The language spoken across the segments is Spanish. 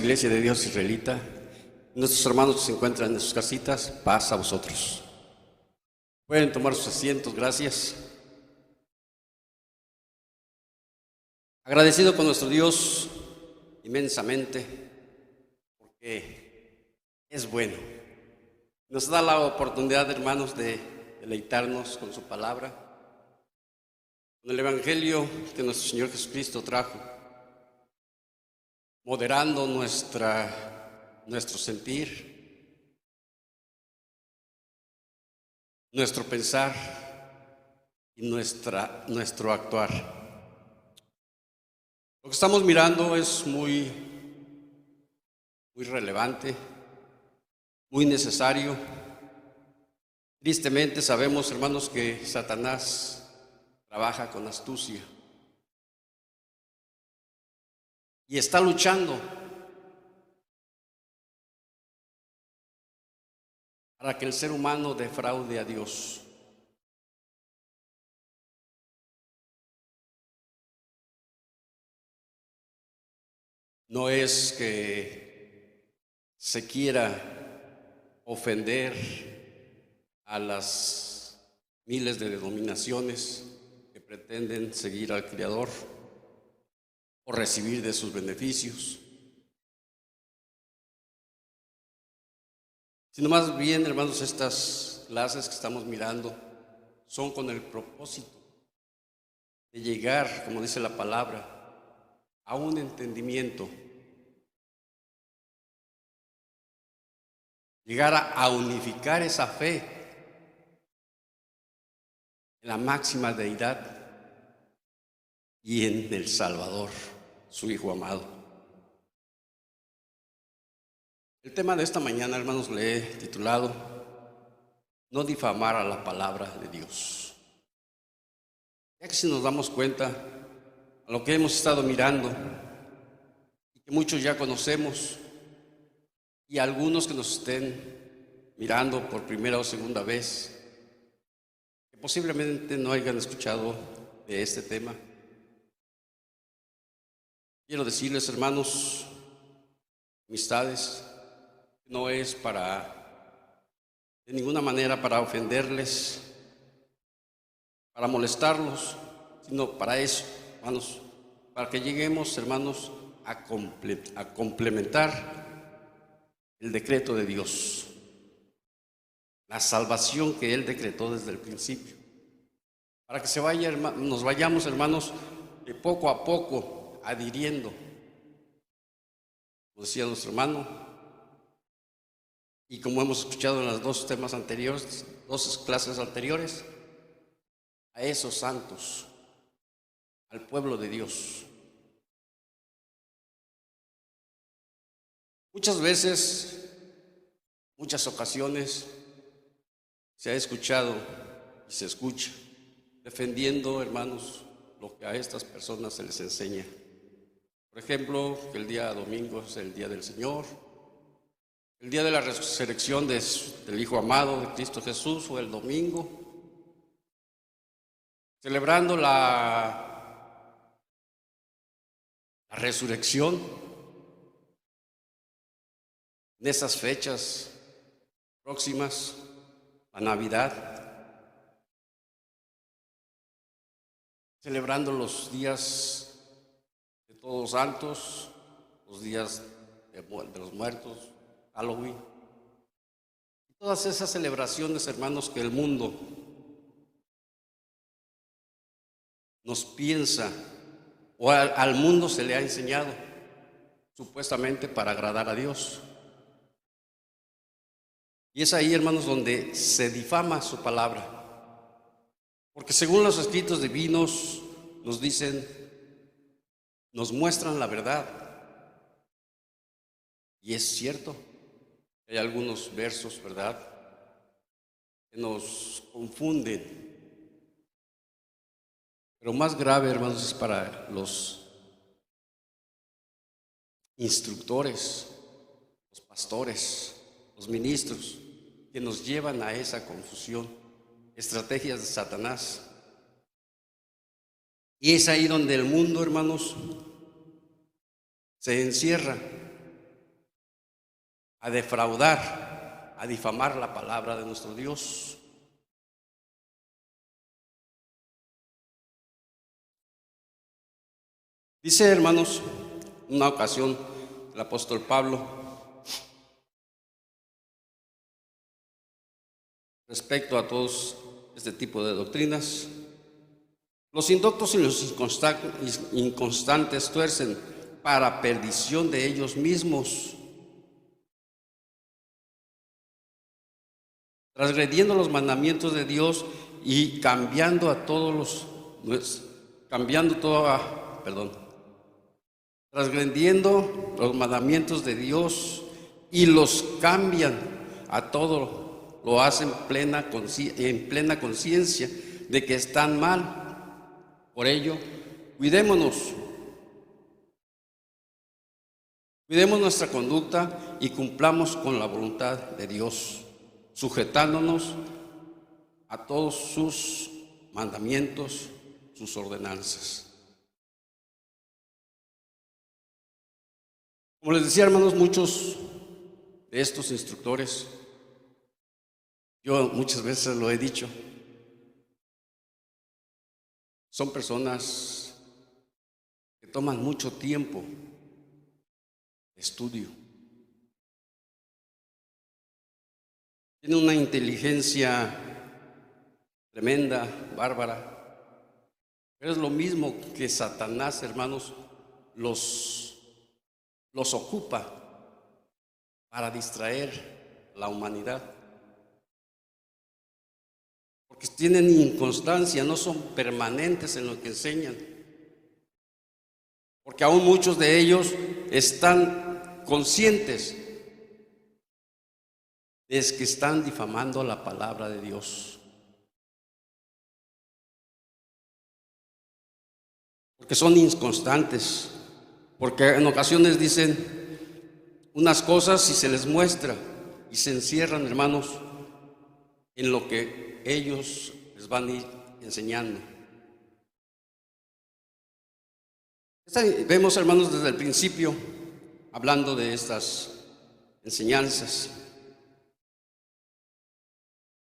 Iglesia de Dios Israelita. Nuestros hermanos que se encuentran en sus casitas, paz a vosotros. Pueden tomar sus asientos, gracias. Agradecido con nuestro Dios inmensamente, porque es bueno. Nos da la oportunidad, hermanos, de deleitarnos con su palabra, con el Evangelio que nuestro Señor Jesucristo trajo, moderando nuestro sentir, nuestro pensar y nuestro actuar. Lo que estamos mirando es muy relevante, muy necesario. Tristemente sabemos, hermanos, que Satanás trabaja con astucia y está luchando para que el ser humano defraude a Dios. No es que se quiera ofender a las miles de denominaciones que pretenden seguir al Creador o recibir de sus beneficios, sino más bien, hermanos, estas clases que estamos mirando son con el propósito de llegar, como dice la palabra, a un entendimiento, llegar a unificar esa fe en la máxima deidad y en el Salvador, su Hijo amado. El tema de esta mañana, hermanos, le he titulado No difamar a la palabra de Dios. Ya que si nos damos cuenta a lo que hemos estado mirando y que muchos ya conocemos, y algunos que nos estén mirando por primera o segunda vez, que posiblemente no hayan escuchado de este tema, quiero decirles, hermanos, amistades, no es de ninguna manera para ofenderles, para molestarlos, sino para eso, hermanos, para que lleguemos, hermanos, a complementar el decreto de Dios, la salvación que Él decretó desde el principio, para que nos vayamos, hermanos, de poco a poco adhiriendo, como decía nuestro hermano, y como hemos escuchado en las dos clases anteriores, a esos santos, al pueblo de Dios. Muchas veces, muchas ocasiones, se ha escuchado y se escucha defendiendo, hermanos, lo que a estas personas se les enseña. Por ejemplo, que el día domingo es el día del Señor, el día de la resurrección del Hijo amado de Cristo Jesús fue el domingo, celebrando la resurrección. En esas fechas próximas, la Navidad, celebrando los días de Todos Santos, los días de los muertos, Halloween, y todas esas celebraciones, hermanos, que el mundo nos piensa, o al mundo se le ha enseñado, supuestamente para agradar a Dios. Y es ahí, hermanos, donde se difama su palabra. Porque según los escritos divinos nos dicen, nos muestran la verdad. Y es cierto, hay algunos versos, ¿verdad?, que nos confunden. Pero más grave, hermanos, es para los instructores, los pastores, los ministros, que nos llevan a esa confusión, estrategias de Satanás. Y es ahí donde el mundo, hermanos, se encierra a defraudar, a difamar la palabra de nuestro Dios. Dice, hermanos, una ocasión el apóstol Pablo respecto a todos este tipo de doctrinas: los indoctos y los inconstantes tuercen para perdición de ellos mismos, transgrediendo los mandamientos de Dios y transgrediendo los mandamientos de Dios y los cambian a todo, lo hacen en plena conciencia de que están mal. Por ello, cuidemos nuestra conducta y cumplamos con la voluntad de Dios, sujetándonos a todos sus mandamientos, sus ordenanzas. Como les decía, hermanos, muchos de estos instructores, yo muchas veces lo he dicho, son personas que toman mucho tiempo de estudio. Tienen una inteligencia tremenda, bárbara, pero es lo mismo que Satanás, hermanos, los ocupa para distraer la humanidad, porque tienen inconstancia, no son permanentes en lo que enseñan, porque aún muchos de ellos están conscientes de que están difamando la palabra de Dios, porque son inconstantes, porque en ocasiones dicen unas cosas y se les muestra y se encierran, hermanos, en lo que ellos les van a ir enseñando. Vemos, hermanos, desde el principio hablando de estas enseñanzas.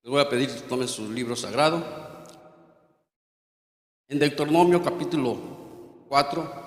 Les voy a pedir que tomen su libro sagrado. En Deuteronomio capítulo 4,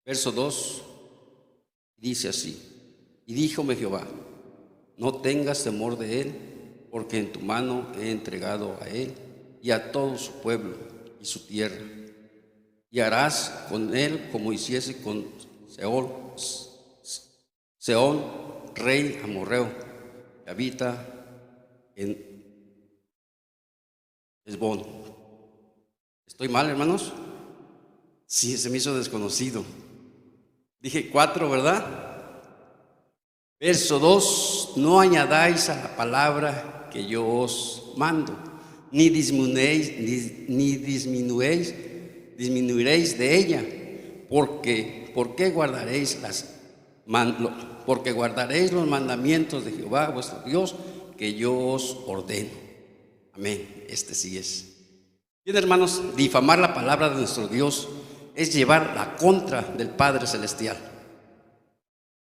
verso 2, dice así: y díjome Jehová, no tengas temor de él, porque en tu mano he entregado a él y a todo su pueblo y su tierra, y harás con él como hiciese con Sehón, rey amorreo, que habita en Hesbón. ¿Estoy mal, hermanos? Sí, se me hizo desconocido. Dije 4, ¿verdad? Verso 2: no añadáis a la palabra que yo os mando, ni disminuiréis de ella, porque guardaréis los mandamientos de Jehová vuestro Dios, que yo os ordeno. Amén. Este sí es. Bien, hermanos, difamar la palabra de nuestro Dios es llevar la contra del Padre Celestial,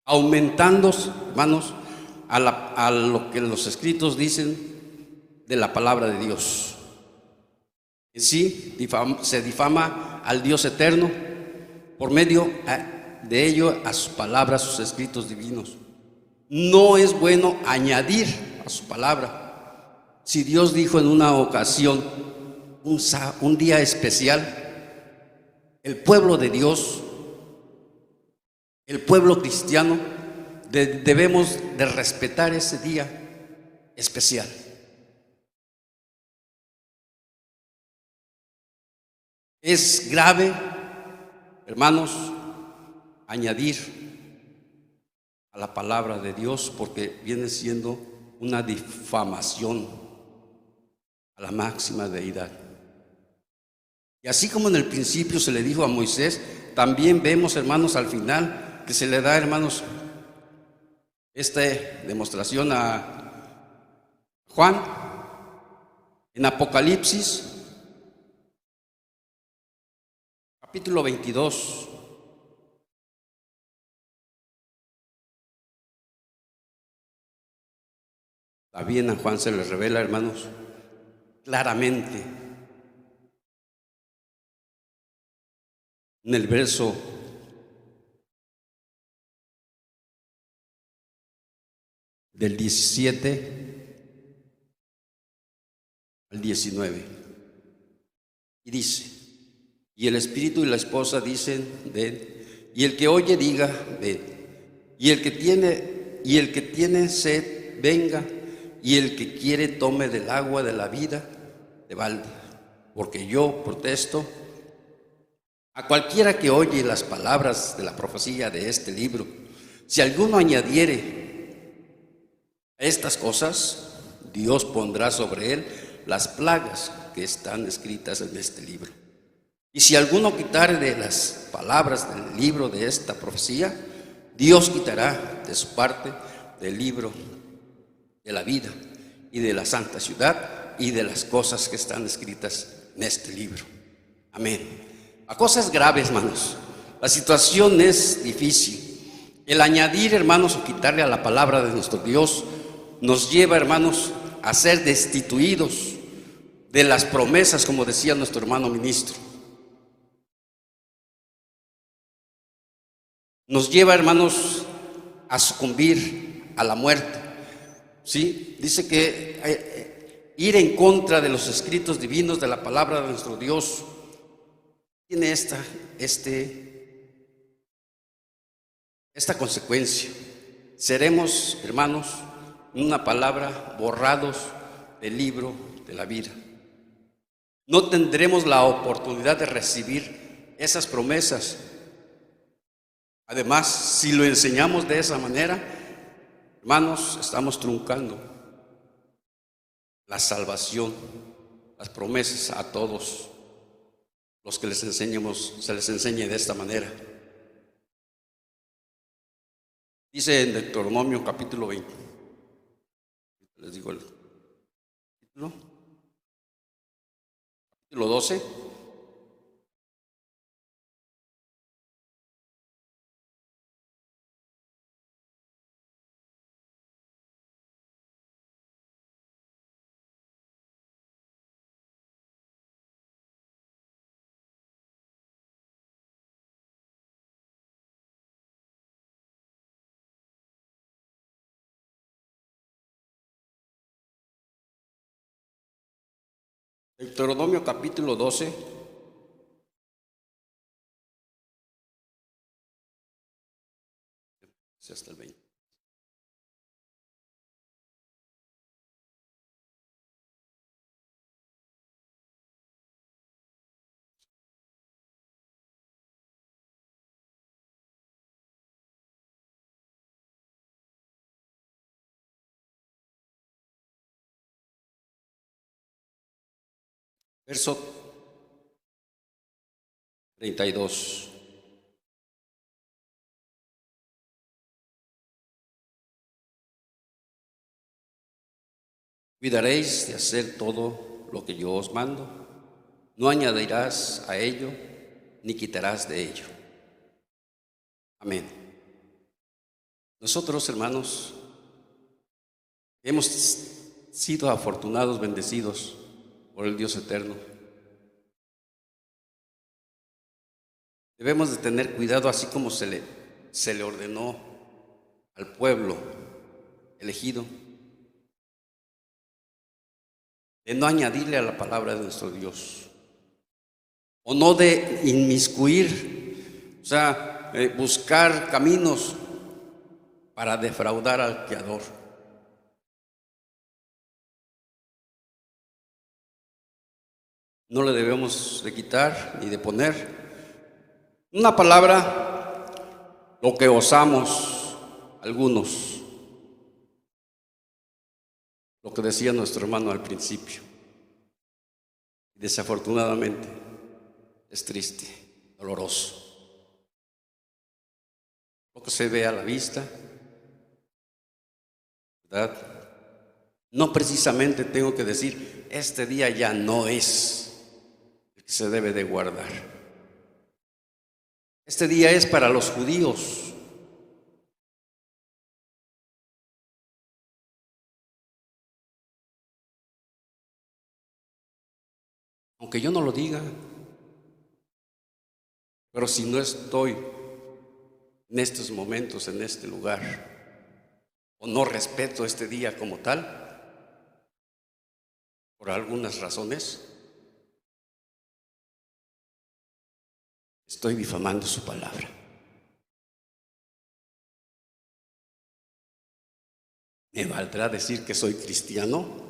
aumentando, hermanos, a lo que los escritos dicen de la palabra de Dios. En sí, se difama al Dios eterno por medio de ello, a sus palabras, sus escritos divinos. No es bueno añadir a su palabra. Si Dios dijo en una ocasión, un día especial, el pueblo de Dios, el pueblo cristiano, debemos de respetar ese día especial. Es grave, hermanos, añadir a la palabra de Dios, porque viene siendo una difamación a la máxima deidad. Y así como en el principio se le dijo a Moisés, también vemos, hermanos, al final que se le da, hermanos, esta demostración a Juan en Apocalipsis capítulo 22. También a Juan se le revela, hermanos, claramente en el verso del 17 al 19. Y dice: y el espíritu y la esposa dicen, ven. Y el que oye diga, ven. Y el que tiene sed, venga. Y el que quiere tome del agua de la vida de balde. Porque yo protesto a cualquiera que oye las palabras de la profecía de este libro, si alguno añadiere a estas cosas, Dios pondrá sobre él las plagas que están escritas en este libro. Y si alguno quitare de las palabras del libro de esta profecía, Dios quitará de su parte del libro de la vida y de la santa ciudad y de las cosas que están escritas en este libro. Amén. A cosas graves, hermanos. La situación es difícil. El añadir, hermanos, o quitarle a la palabra de nuestro Dios nos lleva, hermanos, a ser destituidos de las promesas, como decía nuestro hermano ministro. Nos lleva, hermanos, a sucumbir a la muerte. ¿Sí? Dice que ir en contra de los escritos divinos de la palabra de nuestro Dios tiene esta consecuencia. Seremos, hermanos, en una palabra, borrados del libro de la vida. No tendremos la oportunidad de recibir esas promesas. Además, si lo enseñamos de esa manera, hermanos, estamos truncando la salvación, las promesas a todos los que se les enseñe de esta manera. Dice en Deuteronomio capítulo 20, les digo el título, capítulo 12. Deuteronomio capítulo 12, hasta el 20. Verso 32. Cuidaréis de hacer todo lo que yo os mando. No añadirás a ello, ni quitarás de ello. Amén. Nosotros, hermanos, hemos sido afortunados, bendecidos por el Dios eterno. Debemos de tener cuidado, así como se le ordenó al pueblo elegido de no añadirle a la palabra de nuestro Dios, o no de inmiscuir, o sea, buscar caminos para defraudar al Creador. No le debemos de quitar ni de poner una palabra lo que osamos algunos, lo que decía nuestro hermano al principio. Desafortunadamente es triste, doloroso. Lo que se ve a la vista, ¿verdad? No precisamente tengo que decir, este día ya no es el que se debe de guardar. Este día es para los judíos. Aunque yo no lo diga, pero si no estoy en estos momentos, en este lugar, o no respeto este día como tal, por algunas razones, estoy difamando su palabra. ¿Me valdrá decir que soy cristiano?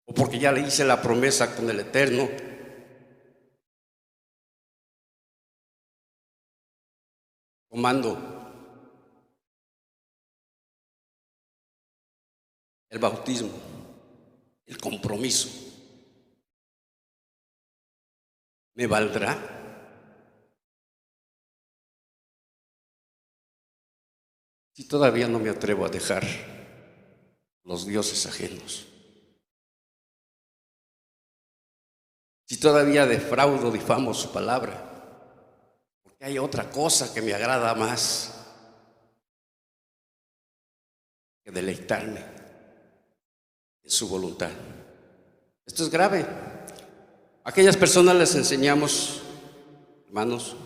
¿O porque ya le hice la promesa con el Eterno? Tomando el bautismo, el compromiso, ¿me valdrá? Si todavía no me atrevo a dejar los dioses ajenos, si todavía defraudo, difamo su palabra, porque hay otra cosa que me agrada más que deleitarme en su voluntad. Esto es grave. A aquellas personas les enseñamos, hermanos,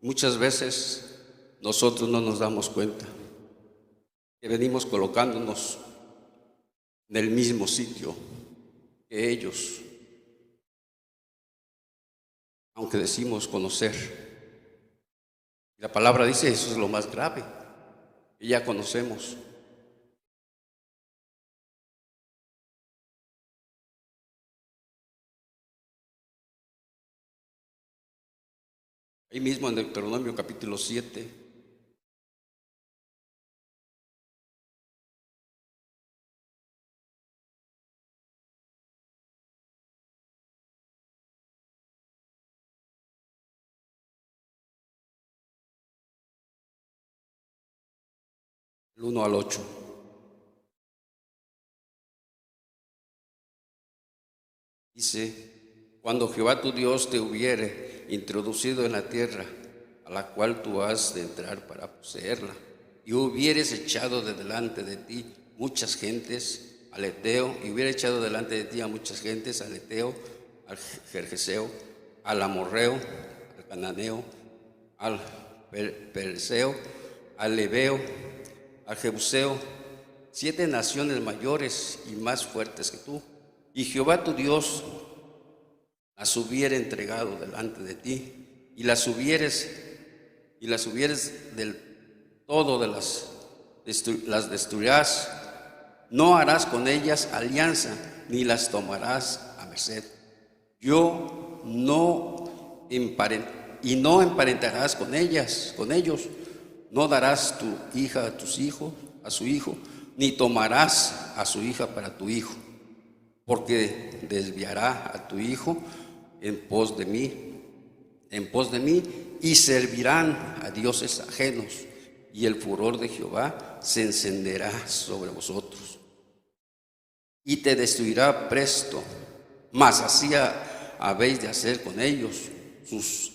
muchas veces nosotros no nos damos cuenta que venimos colocándonos en el mismo sitio que ellos, aunque decimos conocer. Y la palabra dice, eso es lo más grave, que ya conocemos. Ahí mismo en Deuteronomio capítulo 7, el 1 al 8. Dice, cuando Jehová tu Dios te hubiere introducido en la tierra a la cual tú has de entrar para poseerla, y hubieres echado de delante de ti muchas gentes al Eteo, y hubiera echado delante de ti a muchas gentes al Eteo, al Gergeseo, al Amorreo, al Cananeo, al Perseo, al Leveo, al Jebuseo, 7 naciones mayores y más fuertes que tú, y Jehová tu Dios las hubiera entregado delante de ti, y las hubieres del todo las destruirás, no harás con ellas alianza, ni las tomarás a merced. No emparentarás con ellos, no darás tu hija a su hijo, ni tomarás a su hija para tu hijo, porque desviará a tu hijo en pos de mí, y servirán a dioses ajenos, y el furor de Jehová se encenderá sobre vosotros, y te destruirá presto, mas así habéis de hacer con ellos. Sus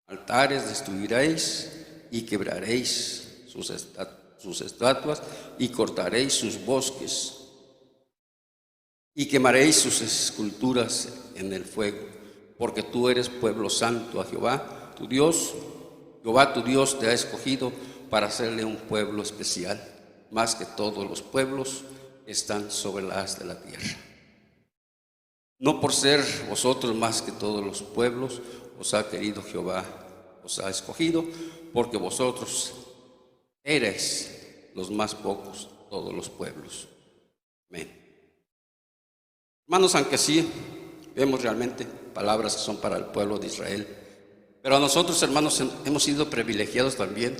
altares destruiréis, y quebraréis sus estatuas, y cortaréis sus bosques, y quemaréis sus esculturas en el fuego, porque tú eres pueblo santo a Jehová, tu Dios, Jehová tu Dios te ha escogido para hacerle un pueblo especial, más que todos los pueblos que están sobre la haz de la tierra. No por ser vosotros más que todos los pueblos, os ha querido Jehová, os ha escogido, porque vosotros eres los más pocos de todos los pueblos. Amén. Hermanos, aunque sí vemos realmente palabras que son para el pueblo de Israel, pero nosotros, hermanos, hemos sido privilegiados también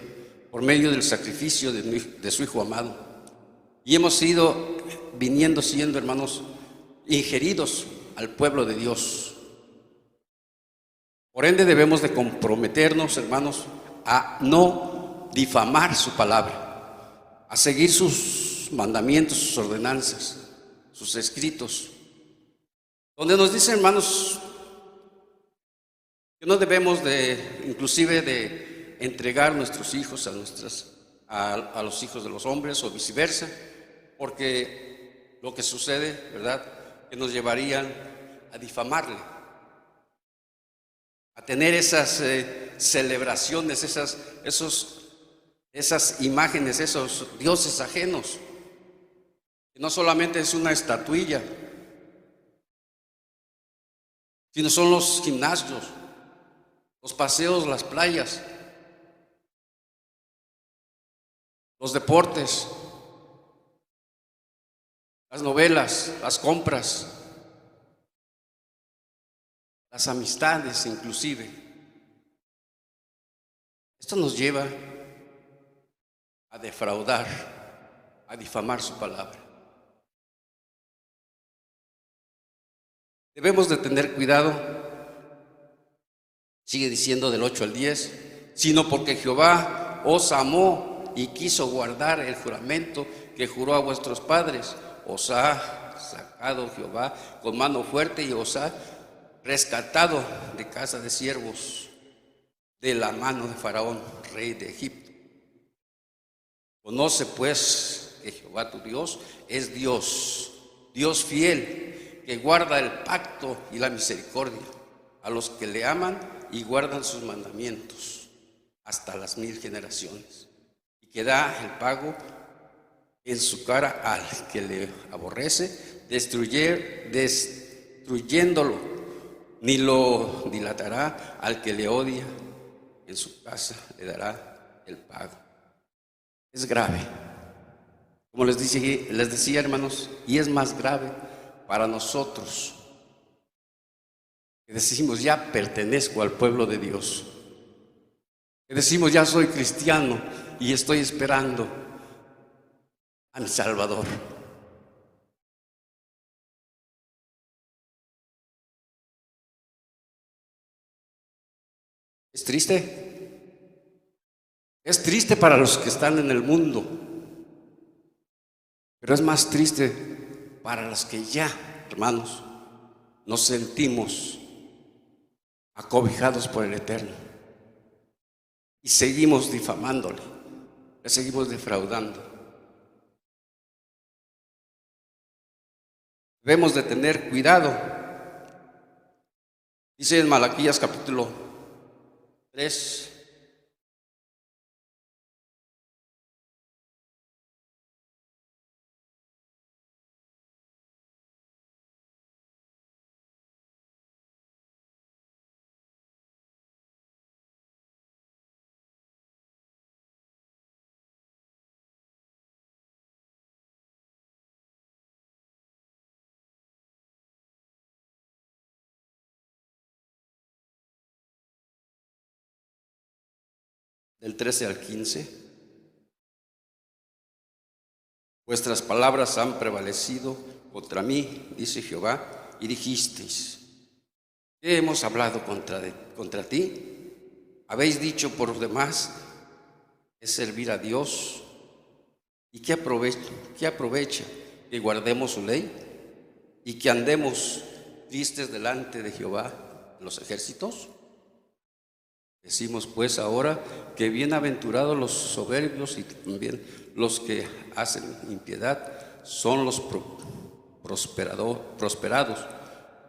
por medio del sacrificio de su Hijo amado, y hemos ido viniendo siendo, hermanos, ingeridos al pueblo de Dios. Por ende debemos de comprometernos, hermanos, a no difamar su palabra, a seguir sus mandamientos, sus ordenanzas, sus escritos, donde nos dice, hermanos, que no debemos de, inclusive, de entregar nuestros hijos a los hijos de los hombres o viceversa, porque lo que sucede, ¿verdad?, que nos llevarían a difamarle, a tener esas celebraciones, esas imágenes, esos dioses ajenos, que no solamente es una estatuilla, sino son los gimnasios, los paseos, las playas, los deportes, las novelas, las compras, las amistades inclusive. Esto nos lleva a defraudar, a difamar su palabra. Debemos de tener cuidado, sigue diciendo del 8 al 10, sino porque Jehová os amó y quiso guardar el juramento que juró a vuestros padres. Os ha sacado Jehová con mano fuerte y os ha rescatado de casa de siervos, de la mano de Faraón, rey de Egipto. Conoce pues que Jehová tu Dios es Dios, Dios fiel, que guarda el pacto y la misericordia a los que le aman y guardan sus mandamientos hasta las 1000 generaciones, y que da el pago en su cara al que le aborrece, destruyéndolo, ni lo dilatará al que le odia, en su casa le dará el pago. Es grave, como les decía, hermanos, y es más grave para nosotros que decimos ya pertenezco al pueblo de Dios, que decimos ya soy cristiano y estoy esperando a mi Salvador. Es triste para los que están en el mundo, pero es más triste para los que ya, hermanos, nos sentimos acobijados por el Eterno y seguimos difamándole, le seguimos defraudando. Debemos de tener cuidado. Dice en Malaquías capítulo 3, del 13 al 15. Vuestras palabras han prevalecido contra mí, dice Jehová, y dijisteis: ¿qué hemos hablado contra ti? Habéis dicho por demás, es servir a Dios. ¿Y qué aprovecha que guardemos su ley y que andemos tristes delante de Jehová de los ejércitos? Decimos pues ahora que bienaventurados los soberbios y también los que hacen impiedad son los prosperados,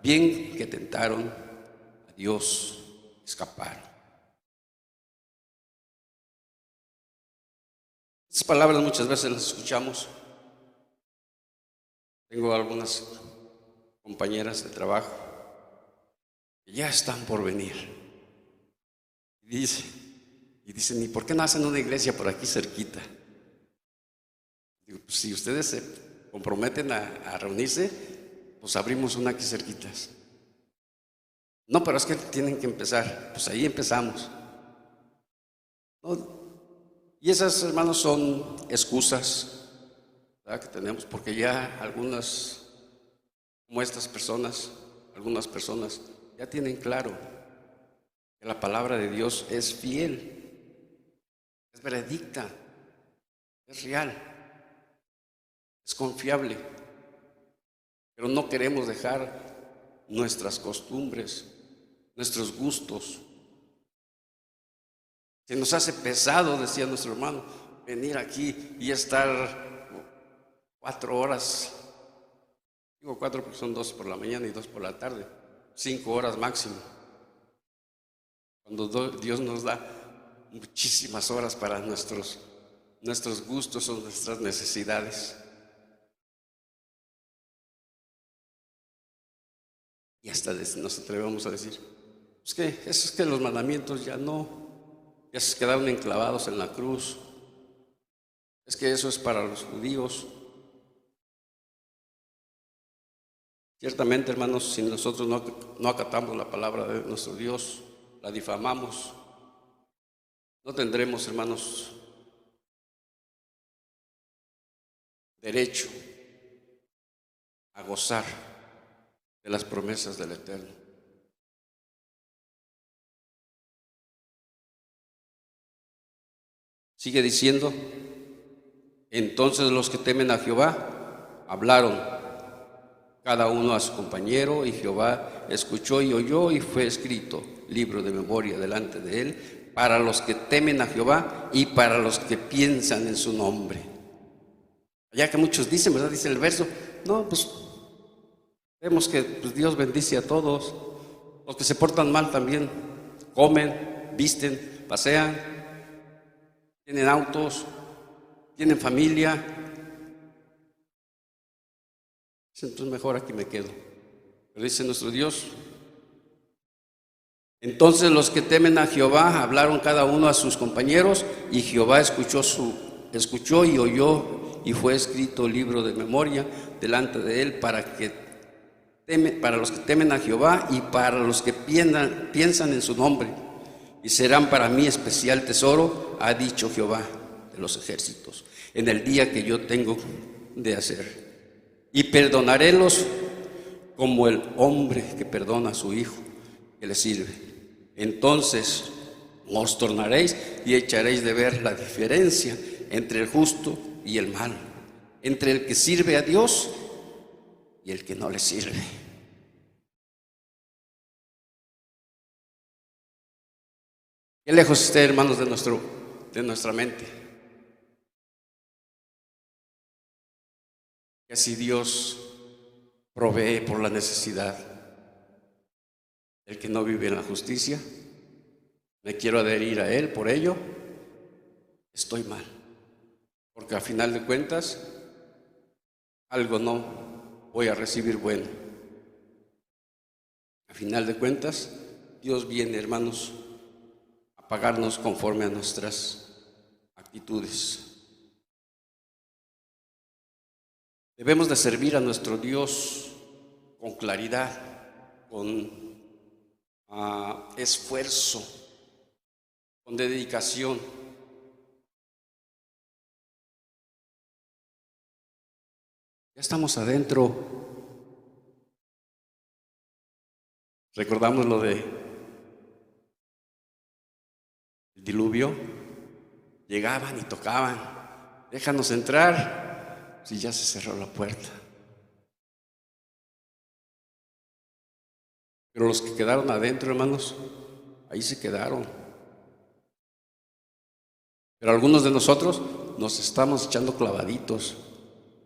bien que tentaron a Dios, escaparon. Estas palabras muchas veces las escuchamos. Tengo algunas compañeras de trabajo que ya están por venir. Y dicen, ¿y por qué no hacen una iglesia por aquí cerquita? Digo, pues si ustedes se comprometen a reunirse, pues abrimos una aquí cerquitas. No, pero es que tienen que empezar. Pues ahí empezamos. ¿No? Y esas, hermanos, son excusas, ¿verdad?, que tenemos, porque ya algunas, como estas personas, algunas personas ya tienen claro que la palabra de Dios es fiel, es veredicta, es real, es confiable, pero no queremos dejar nuestras costumbres, nuestros gustos. Se nos hace pesado, decía nuestro hermano, venir aquí y estar 4 horas, digo 4 porque son 2 por la mañana y 2 por la tarde, 5 horas máximo, cuando Dios nos da muchísimas horas para nuestros gustos o nuestras necesidades. Y hasta nos atrevemos a decir, es que los mandamientos ya se quedaron enclavados en la cruz. Es que eso es para los judíos. Ciertamente, hermanos, si nosotros no acatamos la palabra de nuestro Dios, la difamamos, no tendremos, hermanos, derecho a gozar de las promesas del Eterno. Sigue diciendo, entonces los que temen a Jehová hablaron cada uno a su compañero, y Jehová escuchó y oyó, y fue escrito libro de memoria delante de él para los que temen a Jehová y para los que piensan en su nombre. Ya que muchos dicen, ¿verdad? Dice el verso, no, pues vemos que Dios bendice a todos. Los que se portan mal también comen, visten, pasean, tienen autos, tienen familia. Entonces mejor aquí me quedo. Pero dice nuestro Dios, entonces los que temen a Jehová hablaron cada uno a sus compañeros, y Jehová escuchó y oyó, y fue escrito libro de memoria delante de él para los que temen a Jehová y para los que piensan en su nombre, y serán para mí especial tesoro, ha dicho Jehová de los ejércitos, en el día que yo tengo de hacer. Y perdonarélos como el hombre que perdona a su hijo que le sirve. Entonces os tornaréis y echaréis de ver la diferencia entre el justo y el malo, entre el que sirve a Dios y el que no le sirve. Qué lejos esté, hermanos, de nuestra mente. Que así Dios provee por la necesidad. El que no vive en la justicia, me quiero adherir a él, por ello estoy mal. Porque a final de cuentas, algo no voy a recibir bueno. A final de cuentas, Dios viene, hermanos, a pagarnos conforme a nuestras actitudes. Debemos de servir a nuestro Dios con claridad, con esfuerzo, con dedicación. Ya estamos adentro. Recordamos lo de el diluvio. Llegaban y tocaban, déjanos entrar, si ya se cerró la puerta. Pero los que quedaron adentro, hermanos, ahí se quedaron. Pero algunos de nosotros nos estamos echando clavaditos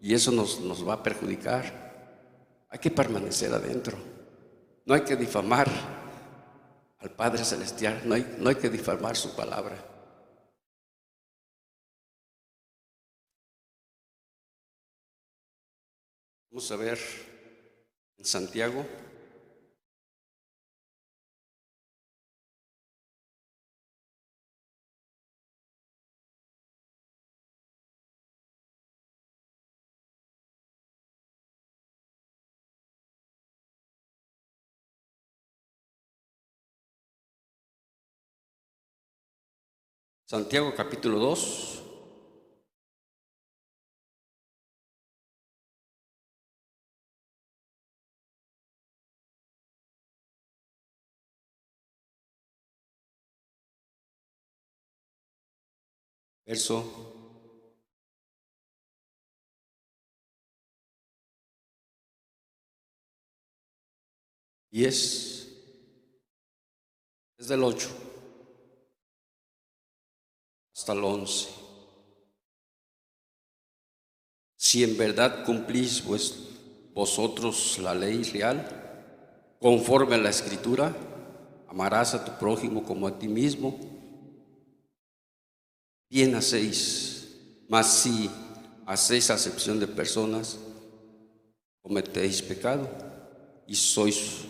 y eso nos va a perjudicar. Hay que permanecer adentro. No hay que difamar al Padre Celestial, no hay que difamar su palabra. Vamos a ver en Santiago. Santiago capítulo 2, verso 10, desde el 8 hasta el 11. Si en verdad cumplís vosotros la ley real, conforme a la Escritura, amarás a tu prójimo como a ti mismo, bien hacéis. Mas si hacéis acepción de personas, cometéis pecado y sois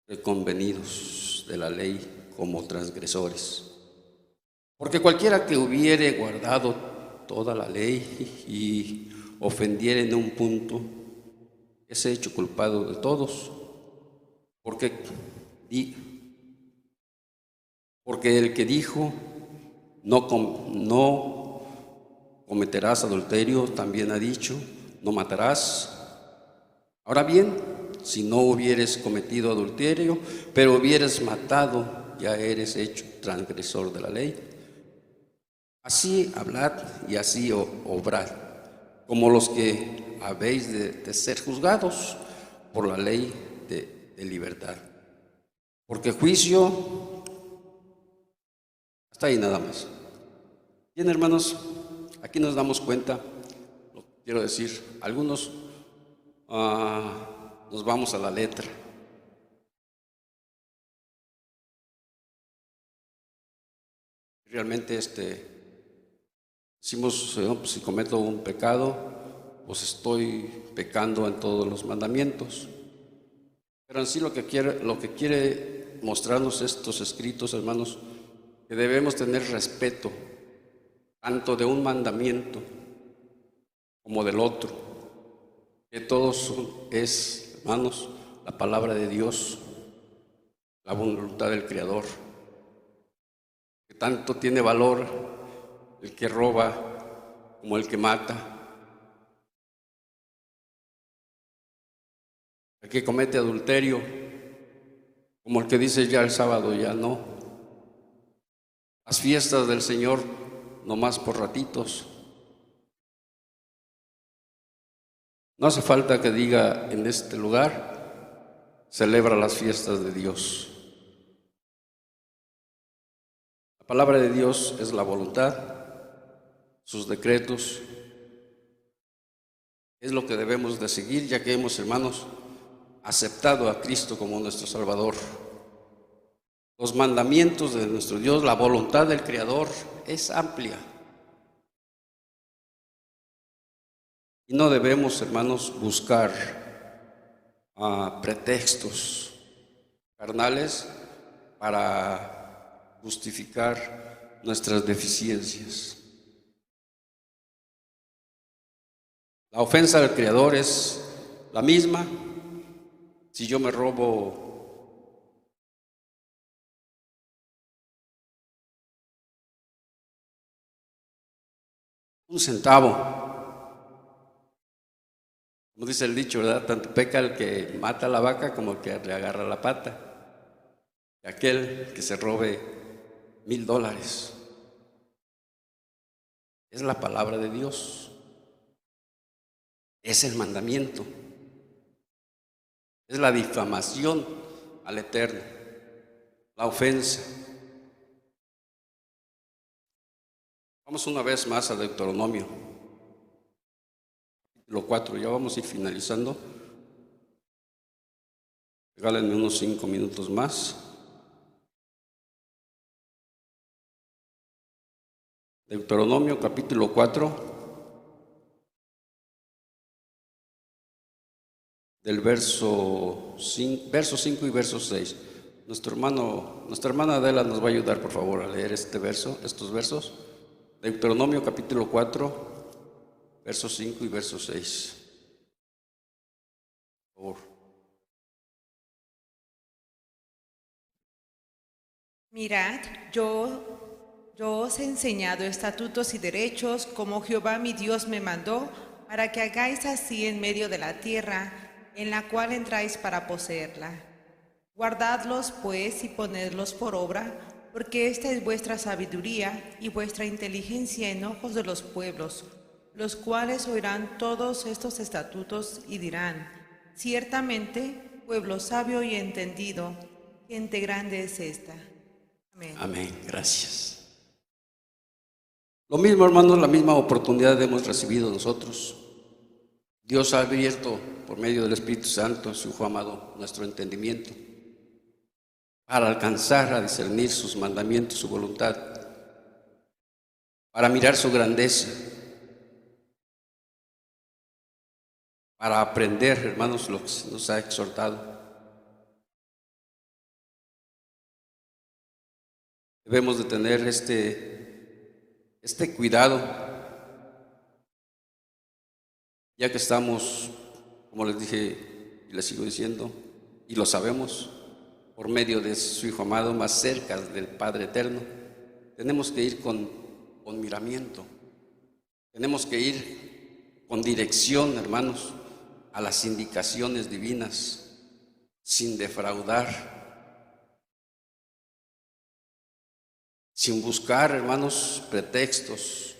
reconvenidos de la ley como transgresores. Porque cualquiera que hubiere guardado toda la ley y ofendiere en un punto, es hecho culpado de todos. Porque el que dijo, no cometerás adulterio, también ha dicho, no matarás. Ahora bien, si no hubieres cometido adulterio, pero hubieres matado, ya eres hecho transgresor de la ley. Así hablad y así obrad, como los que habéis de ser juzgados por la ley de libertad. Porque juicio, hasta ahí nada más. Bien, hermanos, aquí nos damos cuenta, quiero decir, algunos nos vamos a la letra. Realmente decimos, pues, si cometo un pecado, pues estoy pecando en todos los mandamientos. Pero en sí lo que quiere mostrarnos estos escritos, hermanos, que debemos tener respeto tanto de un mandamiento como del otro, que todos es, hermanos, la palabra de Dios, la voluntad del Creador, que tanto tiene valor el que roba como el que mata, el que comete adulterio como el que dice ya el sábado ya no, las fiestas del Señor nomás por ratitos. No hace falta que diga en este lugar, celebra las fiestas de Dios. La palabra de Dios es la voluntad, sus decretos, es lo que debemos de seguir, ya que hemos, hermanos, aceptado a Cristo como nuestro Salvador. Los mandamientos de nuestro Dios, la voluntad del Creador es amplia. Y no debemos, hermanos, buscar pretextos carnales para justificar nuestras deficiencias. La ofensa del Creador es la misma. Si yo me robo un centavo, como dice el dicho, ¿verdad? Tanto peca el que mata a la vaca como el que le agarra la pata. Y aquel que se robe $1000. Es la palabra de Dios. Es el mandamiento. Es la difamación al Eterno. La ofensa. Vamos una vez más a Deuteronomio, capítulo 4. Ya vamos a ir finalizando. Regálenme unos 5 minutos más. Deuteronomio capítulo 4. del verso 5 y verso 6. Nuestra hermana Adela nos va a ayudar, por favor, a leer estos versos. Deuteronomio capítulo 4, versos 5 y verso 6. Por favor. Mirad, yo os he enseñado estatutos y derechos como Jehová mi Dios me mandó, para que hagáis así en medio de la tierra, en la cual entráis para poseerla. Guardadlos, pues, y ponedlos por obra, porque esta es vuestra sabiduría y vuestra inteligencia en ojos de los pueblos, los cuales oirán todos estos estatutos y dirán, ciertamente, pueblo sabio y entendido, gente grande es esta. Amén. Amén, gracias. Lo mismo, hermanos, la misma oportunidad hemos recibido nosotros. Dios ha abierto por medio del Espíritu Santo, su Hijo amado, nuestro entendimiento para alcanzar a discernir sus mandamientos, su voluntad, para mirar su grandeza, para aprender, hermanos, lo que nos ha exhortado. Debemos de tener este cuidado, ya que estamos, como les dije y les sigo diciendo, y lo sabemos, por medio de su Hijo amado, más cerca del Padre Eterno. Tenemos que ir con miramiento, tenemos que ir con dirección, hermanos, a las indicaciones divinas, sin defraudar, sin buscar, hermanos, pretextos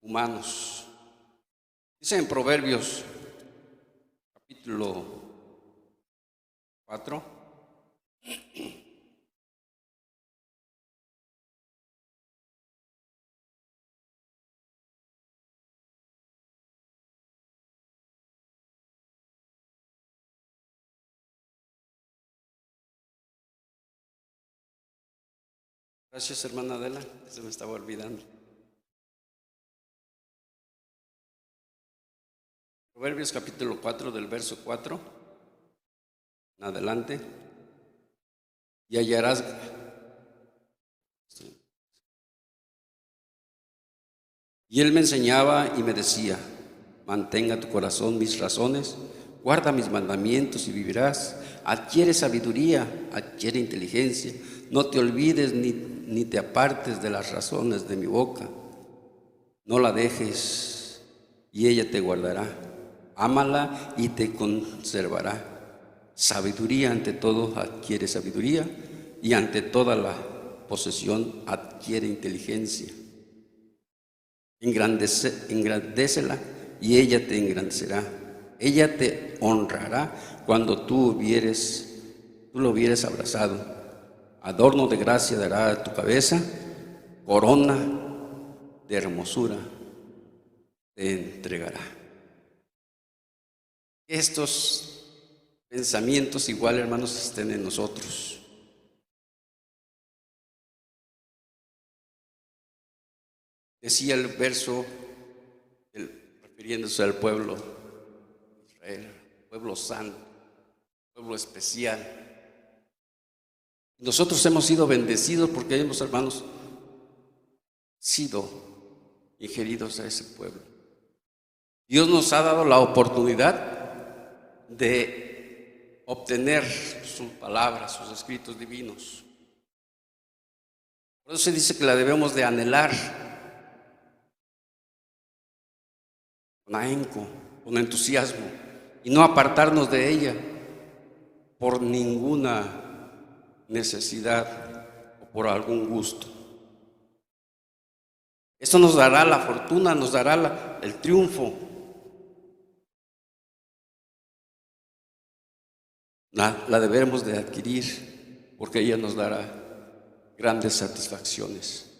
humanos. Dice en Proverbios, capítulo 4, gracias hermana Adela, se me estaba olvidando. Proverbios capítulo 4 del verso 4 en adelante, y hallarás. Y él me enseñaba y me decía, mantenga tu corazón mis razones, guarda mis mandamientos y vivirás, adquiere sabiduría, adquiere inteligencia, no te olvides ni te apartes de las razones de mi boca, no la dejes y ella te guardará, ámala y te conservará. Sabiduría ante todo adquiere sabiduría y ante toda la posesión adquiere inteligencia. Engrandécela y ella te engrandecerá. Ella te honrará cuando tú lo hubieres abrazado. Adorno de gracia dará a tu cabeza, corona de hermosura te entregará. Estos pensamientos igual, hermanos, estén en nosotros. Decía el verso, refiriéndose al pueblo de Israel, pueblo santo, pueblo especial. Nosotros hemos sido bendecidos porque hemos, hermanos, sido ingeridos a ese pueblo. Dios nos ha dado la oportunidad de obtener su palabra, sus escritos divinos. Por eso se dice que la debemos de anhelar con ahínco, con entusiasmo, y no apartarnos de ella por ninguna necesidad o por algún gusto. Esto nos dará la fortuna, nos dará el triunfo. La debemos de adquirir porque ella nos dará grandes satisfacciones.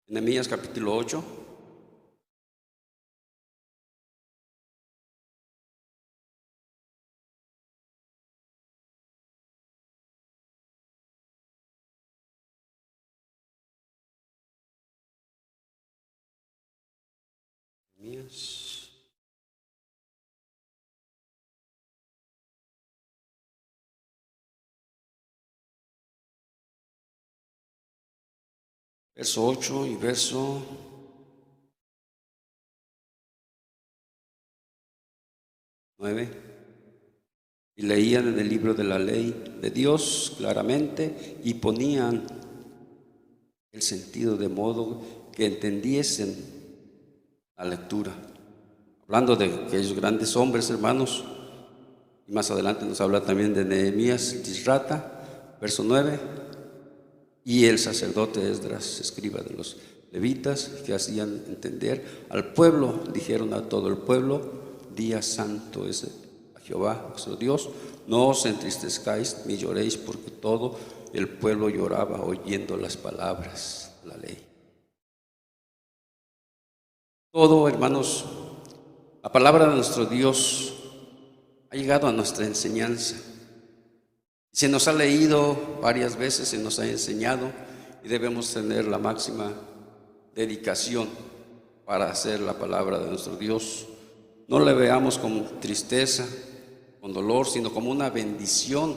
Nehemías capítulo 8. Nehemías. Verso 8 y verso 9. Y leían en el libro de la ley de Dios claramente y ponían el sentido de modo que entendiesen la lectura. Hablando de aquellos grandes hombres, hermanos, y más adelante nos habla también de Nehemías, Tisrata, verso 9, y el sacerdote Esdras, escriba de los levitas, que hacían entender al pueblo, dijeron a todo el pueblo: día santo es a Jehová vuestro Dios, no os entristezcáis ni lloréis, porque todo el pueblo lloraba oyendo las palabras de la ley. Todo, hermanos, la palabra de nuestro Dios ha llegado a nuestra enseñanza. Se nos ha leído varias veces, se nos ha enseñado, y debemos tener la máxima dedicación para hacer la palabra de nuestro Dios. No la veamos con tristeza, con dolor, sino como una bendición.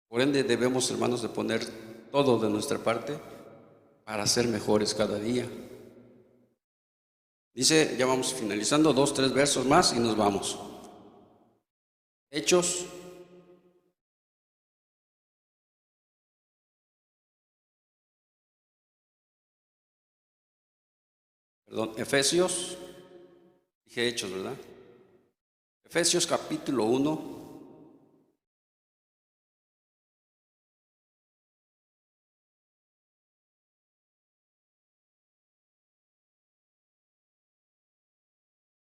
Por ende, debemos, hermanos, de poner todo de nuestra parte para ser mejores cada día. Dice, ya vamos finalizando, 2, 3 versos más y nos vamos. Hechos. Efesios. Dije Hechos, ¿verdad? Efesios capítulo 1.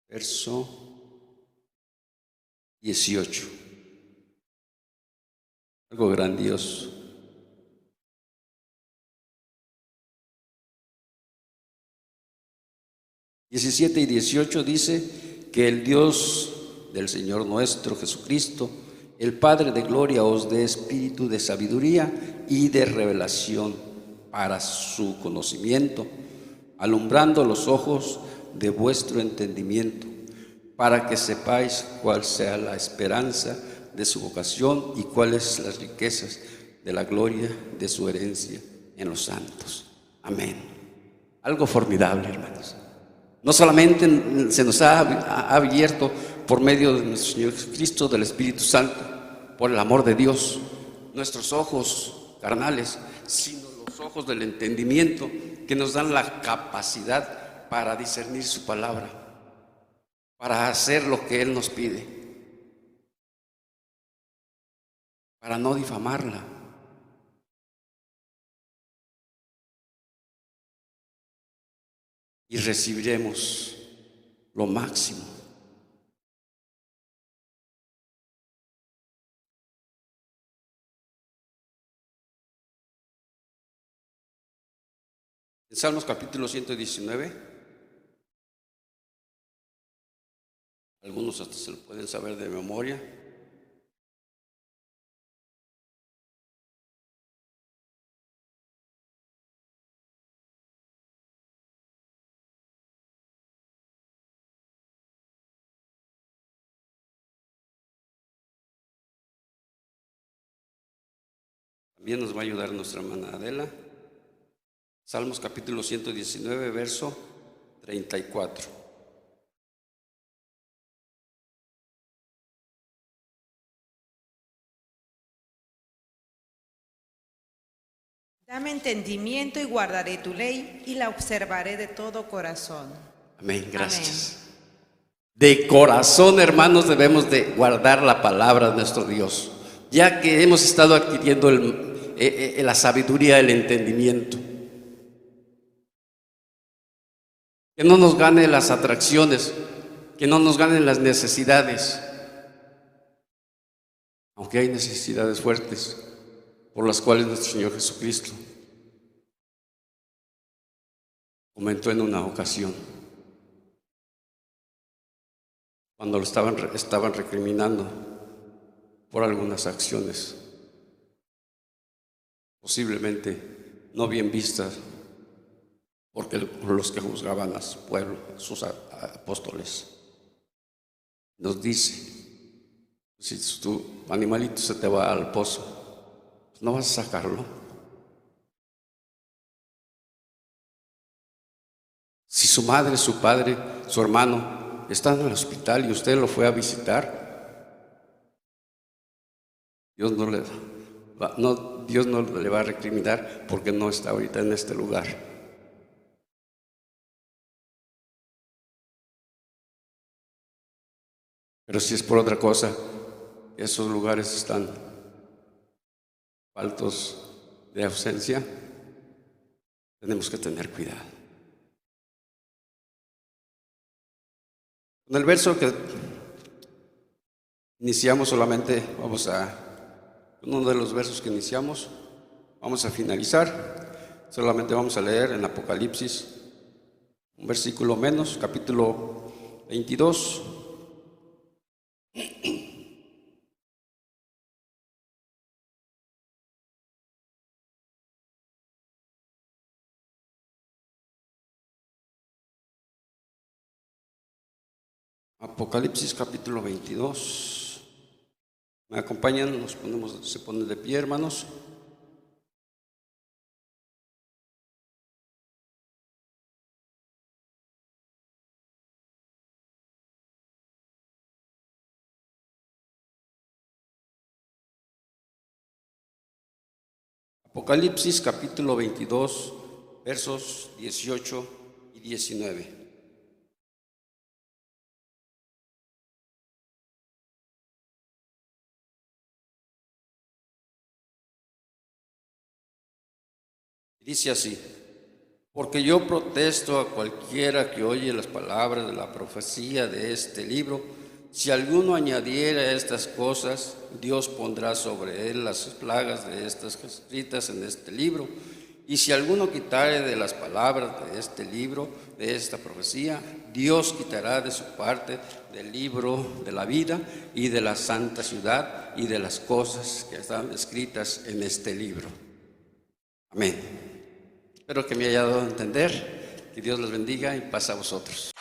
Verso 18. Algo grandioso. (17 y 18) dice que el Dios del Señor nuestro Jesucristo, el Padre de gloria, os dé espíritu de sabiduría y de revelación para su conocimiento, alumbrando los ojos de vuestro entendimiento, para que sepáis cuál sea la esperanza de su vocación y cuáles las riquezas de la gloria de su herencia en los santos. Amén. Algo formidable, hermanos. No solamente se nos ha abierto por medio de nuestro Señor Jesucristo, del Espíritu Santo, por el amor de Dios, nuestros ojos carnales, sino los ojos del entendimiento, que nos dan la capacidad para discernir su palabra, para hacer lo que Él nos pide, para no difamarla. Y recibiremos lo máximo. En Salmos capítulo 119, algunos hasta se lo pueden saber de memoria. También nos va a ayudar nuestra hermana Adela. Salmos capítulo 119, verso 34. Dame entendimiento y guardaré tu ley y la observaré de todo corazón. Amén, gracias. Amén. De corazón, hermanos, debemos de guardar la palabra de nuestro Dios, ya que hemos estado adquiriendo la sabiduría, el entendimiento. Que no nos gane las atracciones, que no nos ganen las necesidades, aunque hay necesidades fuertes por las cuales nuestro Señor Jesucristo comentó en una ocasión, cuando lo estaban recriminando por algunas acciones posiblemente no bien vistas porque los que juzgaban a su pueblo, sus apóstoles. Nos dice, si tu animalito se te va al pozo, pues no vas a sacarlo. Si su madre, su padre, su hermano están en el hospital y usted lo fue a visitar, Dios no le va a recriminar porque no está ahorita en este lugar. Pero si es por otra cosa, esos lugares están faltos de ausencia, tenemos que tener cuidado. En el verso que iniciamos solamente, uno de los versos que iniciamos, vamos a finalizar, solamente vamos a leer en Apocalipsis, un versículo menos, capítulo 22. Apocalipsis capítulo 22. ¿Me acompañan? Se ponen de pie, hermanos. Apocalipsis capítulo 22, versos 18 y 19. Dice así: porque yo protesto a cualquiera que oye las palabras de la profecía de este libro, si alguno añadiera estas cosas, Dios pondrá sobre él las plagas de estas escritas en este libro. Y si alguno quitare de las palabras de este libro, de esta profecía, Dios quitará de su parte del libro de la vida y de la santa ciudad y de las cosas que están escritas en este libro. Amén. Espero que me haya dado a entender. Que Dios les bendiga y paz a vosotros.